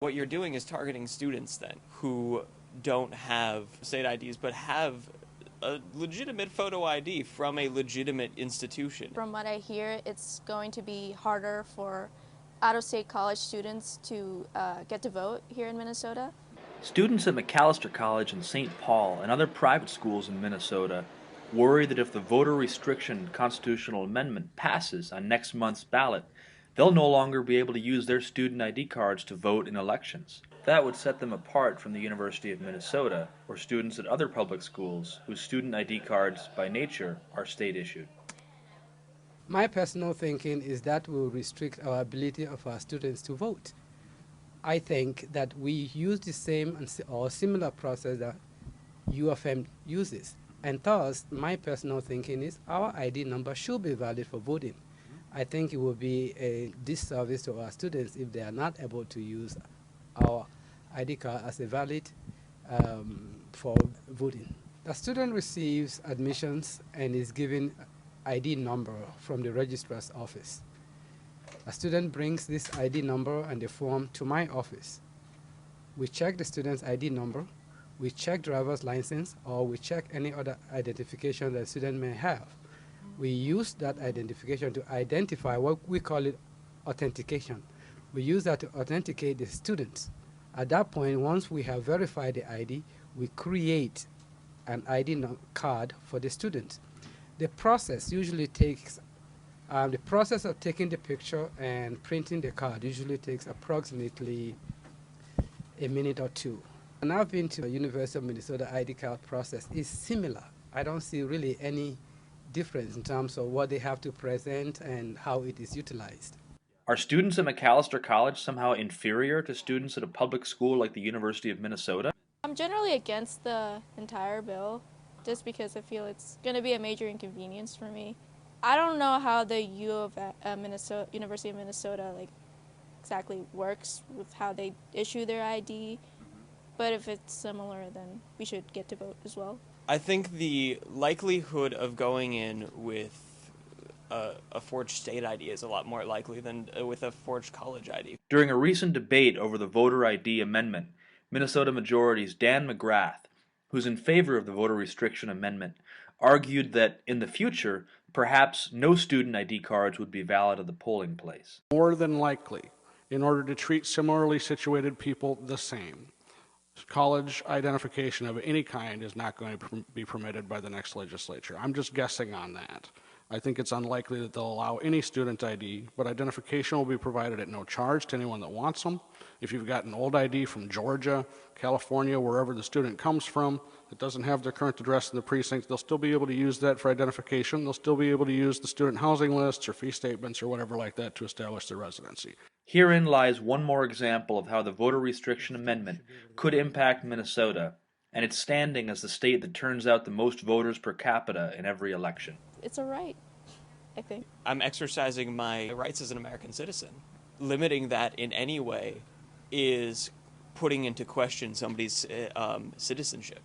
What you're doing is targeting students then who don't have state IDs but have a legitimate photo ID from a legitimate institution. From what I hear, it's going to be harder for out-of-state college students to get to vote here in Minnesota. Students at Macalester College in St. Paul and other private schools in Minnesota worry that if the voter restriction constitutional amendment passes on next month's ballot, they'll no longer be able to use their student ID cards to vote in elections. That would set them apart from the University of Minnesota, or students at other public schools whose student ID cards, by nature, are state-issued. My personal thinking is that will restrict our ability of our students to vote. I think that we use the same or similar process that U of M uses. And thus, my personal thinking is our ID number should be valid for voting. I think it would be a disservice to our students if they are not able to use our ID card as a valid for voting. The student receives admissions and is given ID number from the registrar's office. A student brings this ID number and the form to my office. We check the student's ID number, we check driver's license, or we check any other identification that the student may have. We use that identification to identify what we call it authentication. We use that to authenticate the students. At that point, once we have verified the ID, we create an ID card for the student. The process usually takes, the process of taking the picture and printing the card usually takes approximately a minute or two. And I've been to the University of Minnesota ID card process. It's similar. I don't see really any difference in terms of what they have to present and how it is utilized. Are students at Macalester College somehow inferior to students at a public school like the University of Minnesota? I'm generally against the entire bill just because I feel it's going to be a major inconvenience for me. I don't know how the University of Minnesota exactly works with how they issue their ID, but if it's similar, then we should get to vote as well. I think the likelihood of going in with a forged state ID is a lot more likely than with a forged college ID. During a recent debate over the voter ID amendment, Minnesota Majority's Dan McGrath, who's in favor of the voter restriction amendment, argued that in the future, perhaps no student ID cards would be valid at the polling place. More than likely, in order to treat similarly situated people the same, college identification of any kind is not going to be permitted by the next legislature. I'm just guessing on that. I think it's unlikely that they'll allow any student ID, but identification will be provided at no charge to anyone that wants them. If you've got an old ID from Georgia, California, wherever the student comes from, that doesn't have their current address in the precinct, they'll still be able to use that for identification. They'll still be able to use the student housing lists or fee statements or whatever like that to establish their residency. Herein lies one more example of how the voter restriction amendment could impact Minnesota and its standing as the state that turns out the most voters per capita in every election. It's a right, I think. I'm exercising my rights as an American citizen. Limiting that in any way is putting into question somebody's citizenship.